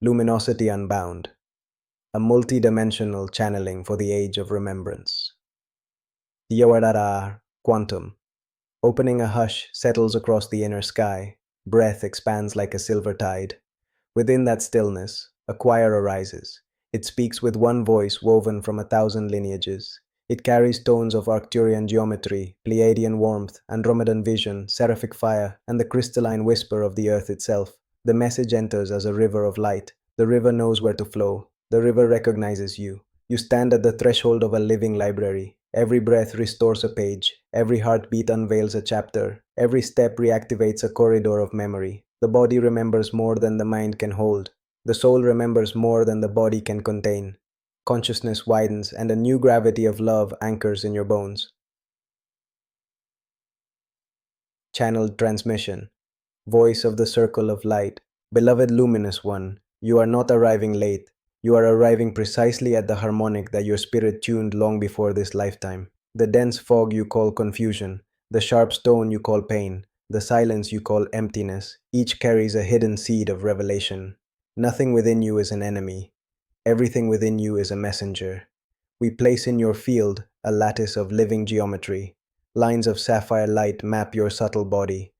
Luminosity Unbound, a multi-dimensional channeling for the age of remembrance. Yawadara Quantum. Opening a hush settles across the inner sky. Breath expands like a silver tide. Within that stillness, a choir arises. It speaks with one voice woven from 1,000 lineages. It carries tones of Arcturian geometry, Pleiadian warmth, Andromedan vision, seraphic fire, and the crystalline whisper of the earth itself. The message enters as a river of light. The river knows where to flow. The river recognizes you. You stand at the threshold of a living library. Every breath restores a page. Every heartbeat unveils a chapter. Every step reactivates a corridor of memory. The body remembers more than the mind can hold. The soul remembers more than the body can contain. Consciousness widens, and a new gravity of love anchors in your bones. Channeled transmission. Voice of the circle of light. Beloved luminous one, you are not arriving late. You are arriving precisely at the harmonic that your spirit tuned long before this lifetime. The dense fog you call confusion, the sharp stone you call pain, the silence you call emptiness, each carries a hidden seed of revelation. Nothing within you is an enemy. Everything within you is a messenger. We place in your field a lattice of living geometry. Lines of sapphire light map your subtle body.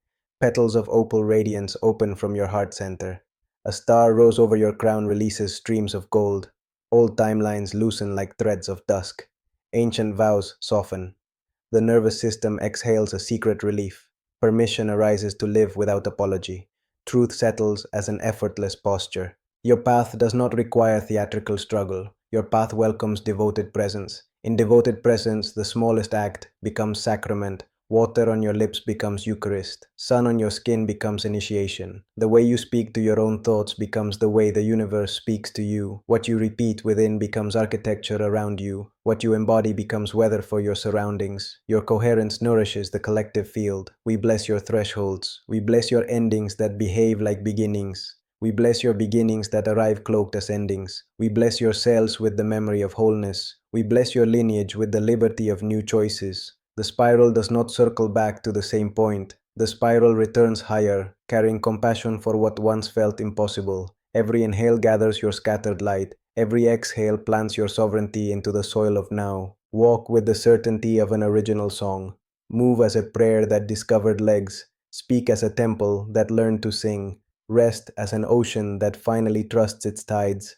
Petals of opal radiance open from your heart center. A star rose over your crown releases streams of gold. Old timelines loosen like threads of dusk. Ancient vows soften. The nervous system exhales a secret relief. Permission arises to live without apology. Truth settles as an effortless posture. Your path does not require theatrical struggle. Your path welcomes devoted presence. In devoted presence, the smallest act becomes sacrament. Water on your lips becomes Eucharist. Sun on your skin becomes initiation. The way you speak to your own thoughts becomes the way the universe speaks to you. What you repeat within becomes architecture around you. What you embody becomes weather for your surroundings. Your coherence nourishes the collective field. We bless your thresholds. We bless your endings that behave like beginnings. We bless your beginnings that arrive cloaked as endings. We bless your cells with the memory of wholeness. We bless your lineage with the liberty of new choices. The spiral does not circle back to the same point. The spiral returns higher, carrying compassion for what once felt impossible. Every inhale gathers your scattered light. Every exhale plants your sovereignty into the soil of now. Walk with the certainty of an original song. Move as a prayer that discovered legs. Speak as a temple that learned to sing. Rest as an ocean that finally trusts its tides.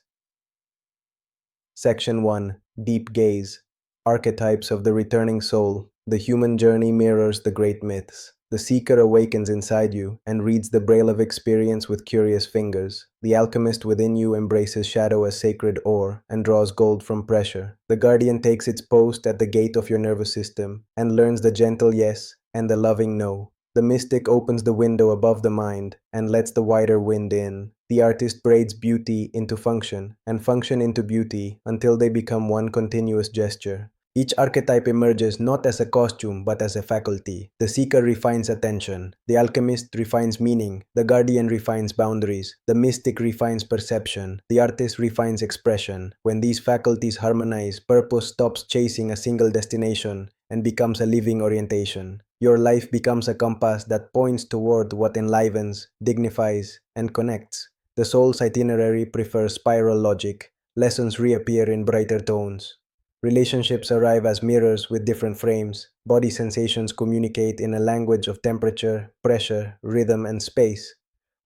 Section 1. Deep Gaze. Archetypes of the returning soul. The human journey mirrors the great myths. The seeker awakens inside you and reads the braille of experience with curious fingers. The alchemist within you embraces shadow as sacred ore and draws gold from pressure. The guardian takes its post at the gate of your nervous system and learns the gentle yes and the loving no. The mystic opens the window above the mind and lets the wider wind in. The artist braids beauty into function and function into beauty until they become one continuous gesture. Each archetype emerges not as a costume but as a faculty. The seeker refines attention. The alchemist refines meaning. The guardian refines boundaries. The mystic refines perception. The artist refines expression. When these faculties harmonize, purpose stops chasing a single destination and becomes a living orientation. Your life becomes a compass that points toward what enlivens, dignifies, and connects. The soul's itinerary prefers spiral logic. Lessons reappear in brighter tones. Relationships arrive as mirrors with different frames. Body sensations communicate in a language of temperature, pressure, rhythm, and space.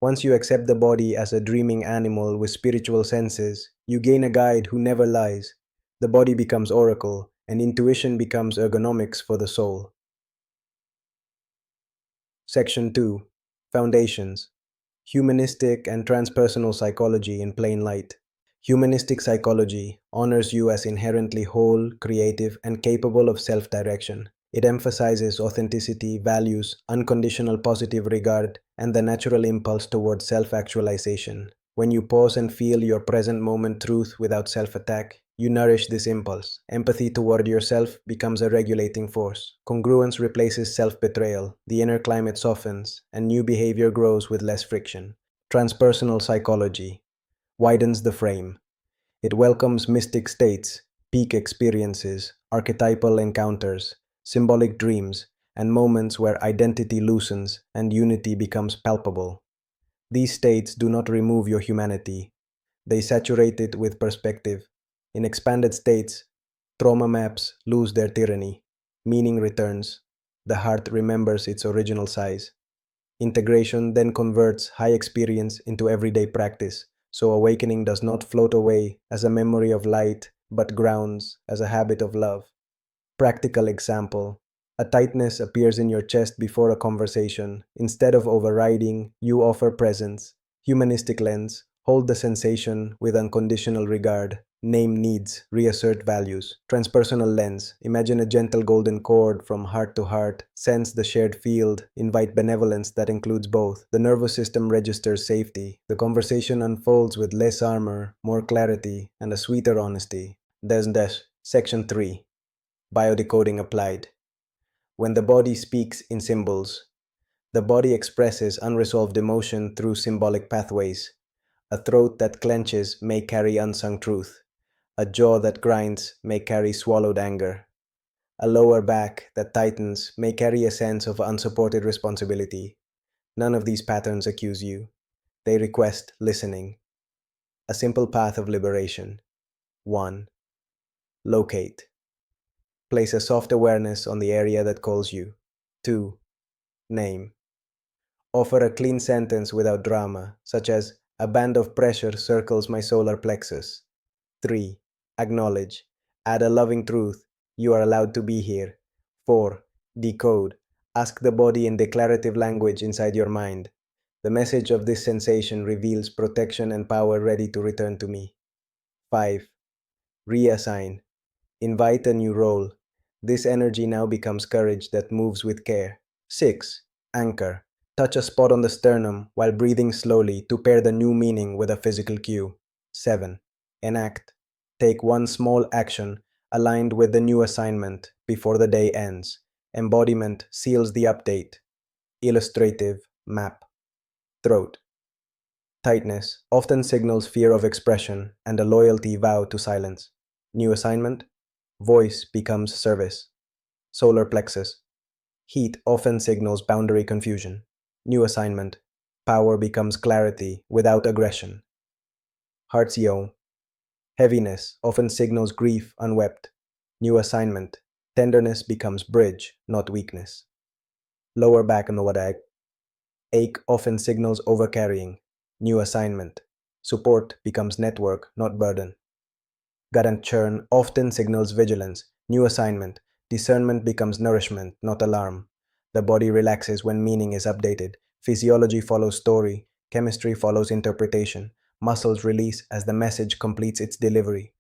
Once you accept the body as a dreaming animal with spiritual senses, you gain a guide who never lies. The body becomes oracle, and intuition becomes ergonomics for the soul. Section 2. Foundations. Humanistic and transpersonal psychology in plain light. Humanistic psychology honors you as inherently whole, creative, and capable of self-direction. It emphasizes authenticity, values, unconditional positive regard, and the natural impulse towards self-actualization. When you pause and feel your present moment truth without self-attack, you nourish this impulse. Empathy toward yourself becomes a regulating force. Congruence replaces self-betrayal. The inner climate softens, and new behavior grows with less friction. Transpersonal psychology widens the frame. It welcomes mystic states, peak experiences, archetypal encounters, symbolic dreams, and moments where identity loosens and unity becomes palpable. These states do not remove your humanity. They saturate it with perspective. In expanded states, trauma maps lose their tyranny. Meaning returns. The heart remembers its original size. Integration then converts high experience into everyday practice, so awakening does not float away as a memory of light, but grounds as a habit of love. Practical example. A tightness appears in your chest before a conversation. Instead of overriding, you offer presence. Humanistic lens. Hold the sensation with unconditional regard. Name needs, reassert values. Transpersonal lens. Imagine a gentle golden cord from heart to heart. Sense the shared field. Invite benevolence that includes both. The nervous system registers safety. The conversation unfolds with less armor, more clarity, and a sweeter honesty. Section 3. Biodecoding applied. When the body speaks in symbols, the body expresses unresolved emotion through symbolic pathways. A throat that clenches may carry unsung truth. A jaw that grinds may carry swallowed anger. A lower back that tightens may carry a sense of unsupported responsibility. None of these patterns accuse you. They request listening. A simple path of liberation. 1. Locate. Place a soft awareness on the area that calls you. 2. Name. Offer a clean sentence without drama, such as, "A band of pressure circles my solar plexus." 3. Acknowledge. Add a loving truth. "You are allowed to be here." 4. Decode. Ask the body in declarative language inside your mind. "The message of this sensation reveals protection and power ready to return to me." 5. Reassign. Invite a new role. This energy now becomes courage that moves with care. 6. Anchor. Touch a spot on the sternum while breathing slowly to pair the new meaning with a physical cue. 7. Enact. Take one small action aligned with the new assignment before the day ends. Embodiment seals the update. Illustrative map. Throat. Tightness often signals fear of expression and a loyalty vow to silence. New assignment. Voice becomes service. Solar plexus. Heat often signals boundary confusion. New assignment. Power becomes clarity without aggression. Heart's yo. Heaviness often signals grief unwept. New assignment. Tenderness becomes bridge, not weakness. Lower back nowadag. Ache often signals overcarrying. New assignment. Support becomes network, not burden. Gut and churn often signals vigilance. New assignment. Discernment becomes nourishment, not alarm. The body relaxes when meaning is updated. Physiology follows story. Chemistry follows interpretation. Muscles release as the message completes its delivery.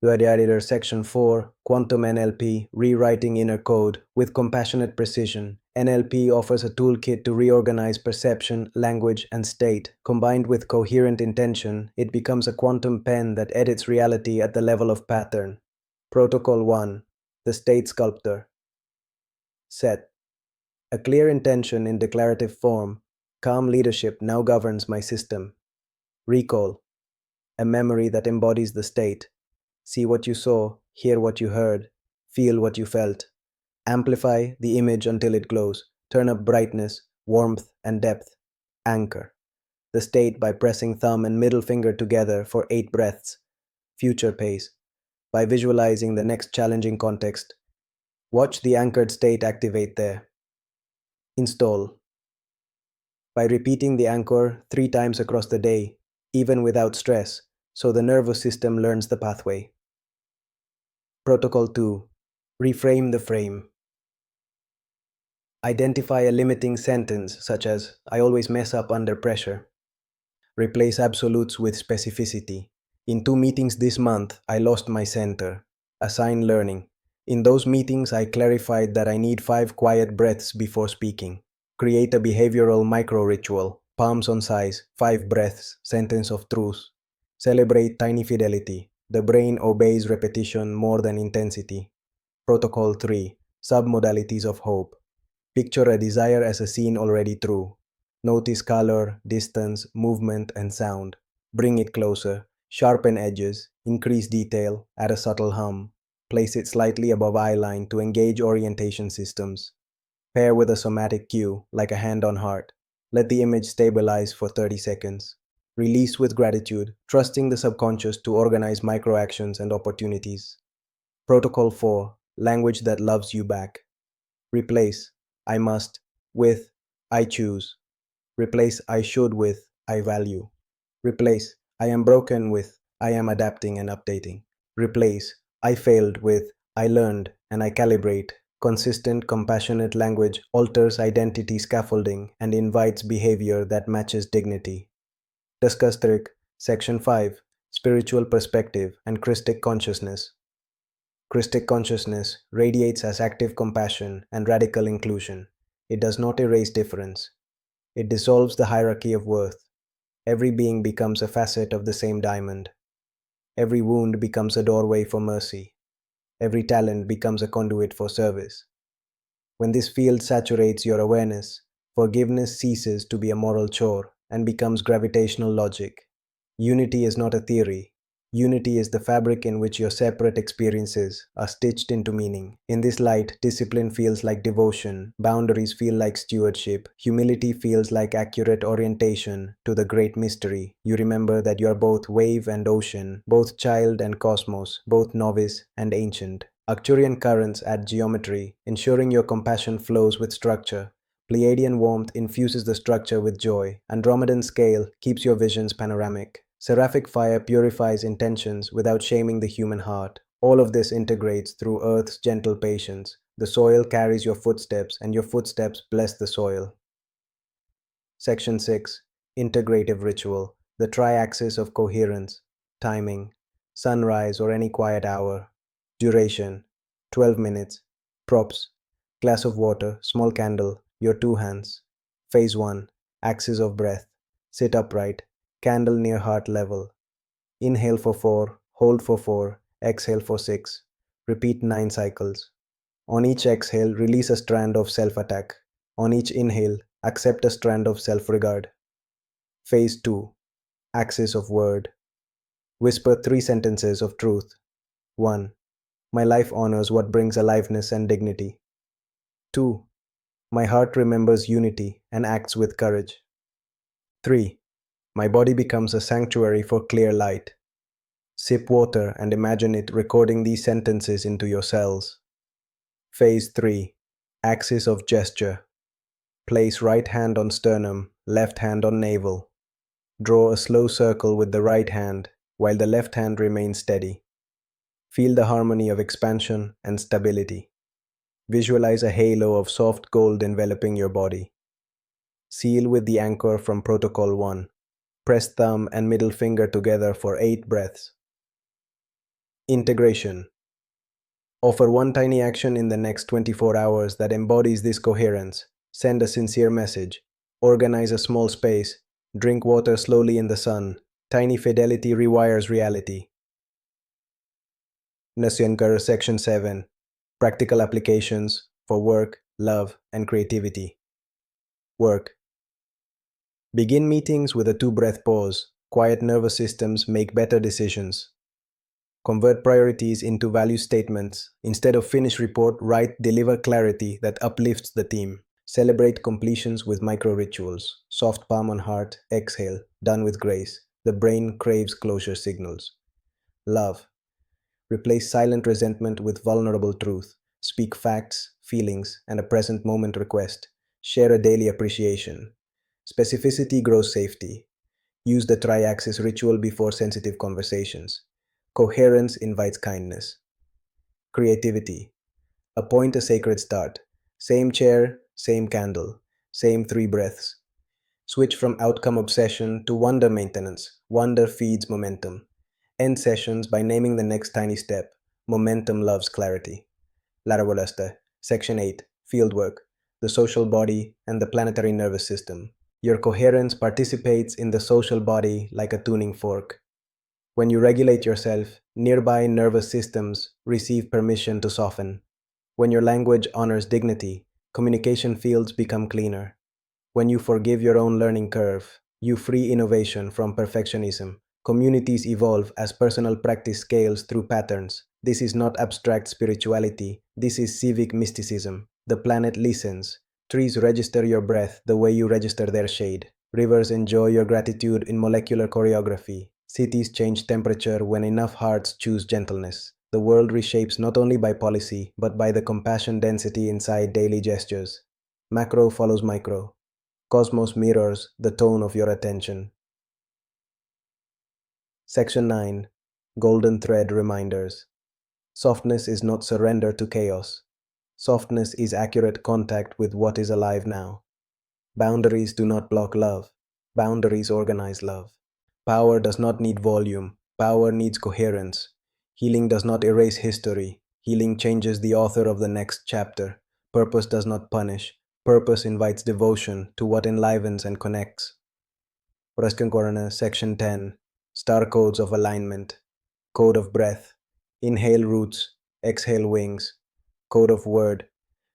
PLEIADIAN Section 4, Quantum NLP, Rewriting Inner Code with Compassionate Precision. NLP offers a toolkit to reorganize perception, language, and state. Combined with coherent intention, it becomes a quantum pen that edits reality at the level of pattern. Protocol 1. The State Sculptor. Set. A clear intention in declarative form. Calm leadership now governs my system. Recall. A memory that embodies the state. See what you saw, hear what you heard, feel what you felt. Amplify the image until it glows. Turn up brightness, warmth, and depth. Anchor. The state by pressing thumb and middle finger together for 8 breaths. Future pace. By visualizing the next challenging context. Watch the anchored state activate there. Install. By repeating the anchor 3 times across the day, even without stress, so the nervous system learns the pathway. Protocol 2. Reframe the frame. Identify a limiting sentence such as, "I always mess up under pressure." Replace absolutes with specificity. "In 2 meetings this month, I lost my center." Assign learning. "In those meetings, I clarified that I need 5 quiet breaths before speaking." Create a behavioral micro-ritual. Palms on size, 5 breaths, sentence of truth. Celebrate tiny fidelity. The brain obeys repetition more than intensity. Protocol 3. Submodalities of hope. Picture a desire as a scene already true. Notice color, distance, movement, and sound. Bring it closer. Sharpen edges. Increase detail. Add a subtle hum. Place it slightly above eye line to engage orientation systems. Pair with a somatic cue, like a hand on heart. Let the image stabilize for 30 seconds. Release with gratitude, trusting the subconscious to organize microactions and opportunities. Protocol 4. Language that loves you back. Replace I must with I choose. Replace I should with I value. Replace I am broken with I am adapting and updating. Replace I failed with I learned and I calibrate. Consistent, compassionate language alters identity scaffolding and invites behavior that matches dignity. Discuss Trick, Section 5. Spiritual Perspective and Christic Consciousness. Christic consciousness radiates as active compassion and radical inclusion. It does not erase difference. It dissolves the hierarchy of worth. Every being becomes a facet of the same diamond. Every wound becomes a doorway for mercy. Every talent becomes a conduit for service. When this field saturates your awareness, forgiveness ceases to be a moral chore and becomes gravitational logic. Unity is not a theory. Unity is the fabric in which your separate experiences are stitched into meaning. In this light, discipline feels like devotion, boundaries feel like stewardship, humility feels like accurate orientation to the great mystery. You remember that you are both wave and ocean, both child and cosmos, both novice and ancient. Arcturian currents add geometry, ensuring your compassion flows with structure. Pleiadian warmth infuses the structure with joy. Andromedan scale keeps your visions panoramic. Seraphic fire purifies intentions without shaming the human heart. All of this integrates through Earth's gentle patience. The soil carries your footsteps, and your footsteps bless the soil. Section 6. Integrative Ritual. The triaxis of coherence. Timing. Sunrise or any quiet hour. Duration. 12 minutes. Props. Glass of water, small candle, your two hands. Phase 1. Axis of breath. Sit upright. Candle near heart level. Inhale for 4, hold for 4, exhale for 6. Repeat 9 cycles. On each exhale, release a strand of self-attack. On each inhale, accept a strand of self-regard. Phase 2. Axis of word. Whisper 3 sentences of truth. 1. My life honors what brings aliveness and dignity. 2. My heart remembers unity and acts with courage. 3. My body becomes a sanctuary for clear light. Sip water and imagine it recording these sentences into your cells. Phase 3. Axis of gesture. Place right hand on sternum, left hand on navel. Draw a slow circle with the right hand while the left hand remains steady. Feel the harmony of expansion and stability. Visualize a halo of soft gold enveloping your body. Seal with the anchor from Protocol 1. Press thumb and middle finger together for 8 breaths. Integration. Offer one tiny action in the next 24 hours that embodies this coherence. Send a sincere message. Organize a small space. Drink water slowly in the sun. Tiny fidelity rewires reality. Nasyankar Section 7. Practical applications for work, love, and creativity. Work. Begin meetings with a 2-breath pause. Quiet nervous systems make better decisions. Convert priorities into value statements. Instead of finish report, write deliver clarity that uplifts the team. Celebrate completions with micro rituals. Soft palm on heart, exhale, done with grace. The brain craves closure signals. Love. Replace silent resentment with vulnerable truth. Speak facts, feelings, and a present moment request. Share a daily appreciation. Specificity grows safety. Use the triaxis ritual before sensitive conversations. Coherence invites kindness. Creativity. Appoint a sacred start. Same chair, same candle, same 3 breaths. Switch from outcome obsession to wonder maintenance. Wonder feeds momentum. End sessions by naming the next tiny step. Momentum loves clarity. Laravolasta, Section 8, Fieldwork, the social body and the planetary nervous system. Your coherence participates in the social body like a tuning fork. When you regulate yourself, nearby nervous systems receive permission to soften. When your language honors dignity, communication fields become cleaner. When you forgive your own learning curve, you free innovation from perfectionism. Communities evolve as personal practice scales through patterns. This is not abstract spirituality, this is civic mysticism. The planet listens. Trees register your breath the way you register their shade. Rivers enjoy your gratitude in molecular choreography. Cities change temperature when enough hearts choose gentleness. The world reshapes not only by policy, but by the compassion density inside daily gestures. Macro follows micro. Cosmos mirrors the tone of your attention. Section 9. Golden Thread Reminders. Softness is not surrender to chaos. Softness is accurate contact with what is alive now. Boundaries do not block love. Boundaries organize love. Power does not need volume. Power needs coherence. Healing does not erase history. Healing changes the author of the next chapter. Purpose does not punish. Purpose invites devotion to what enlivens and connects. Oraskan Corona, Section 10. Star Codes of Alignment. Code of Breath. Inhale roots, exhale wings. Code of Word.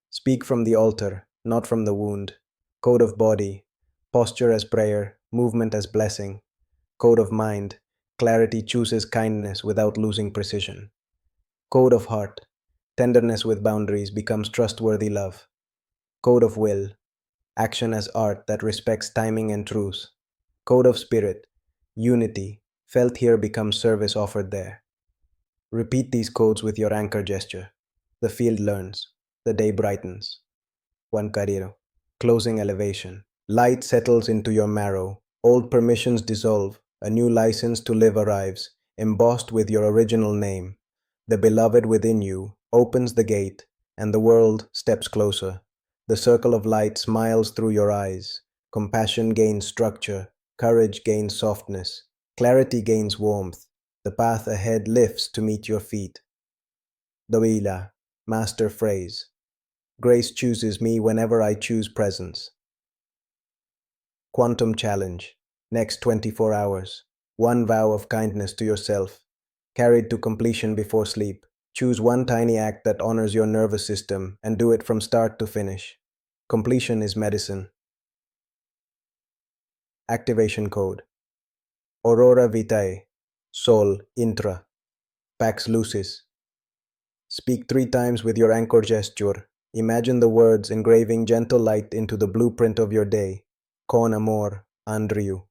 Speak from the altar, not from the wound. Code of Body. Posture as prayer, movement as blessing. Code of Mind. Clarity chooses kindness without losing precision. Code of Heart. Tenderness with boundaries becomes trustworthy love. Code of Will. Action as art that respects timing and truth. Code of Spirit. Unity. Felt here becomes service offered there. Repeat these codes with your anchor gesture. The field learns. The day brightens. Juan Carrero. Closing elevation. Light settles into your marrow. Old permissions dissolve. A new license to live arrives, embossed with your original name. The beloved within you opens the gate, and the world steps closer. The circle of light smiles through your eyes. Compassion gains structure. Courage gains softness. Clarity gains warmth. The path ahead lifts to meet your feet. Dawila, master phrase. Grace chooses me whenever I choose presence. Quantum challenge. Next 24 hours. One vow of kindness to yourself, carried to completion before sleep. Choose one tiny act that honors your nervous system and do it from start to finish. Completion is medicine. Activation code. Aurora Vitae. Sol Intra. Pax Lucis. Speak 3 times with your anchor gesture. Imagine the words engraving gentle light into the blueprint of your day. Con amor, Andrew.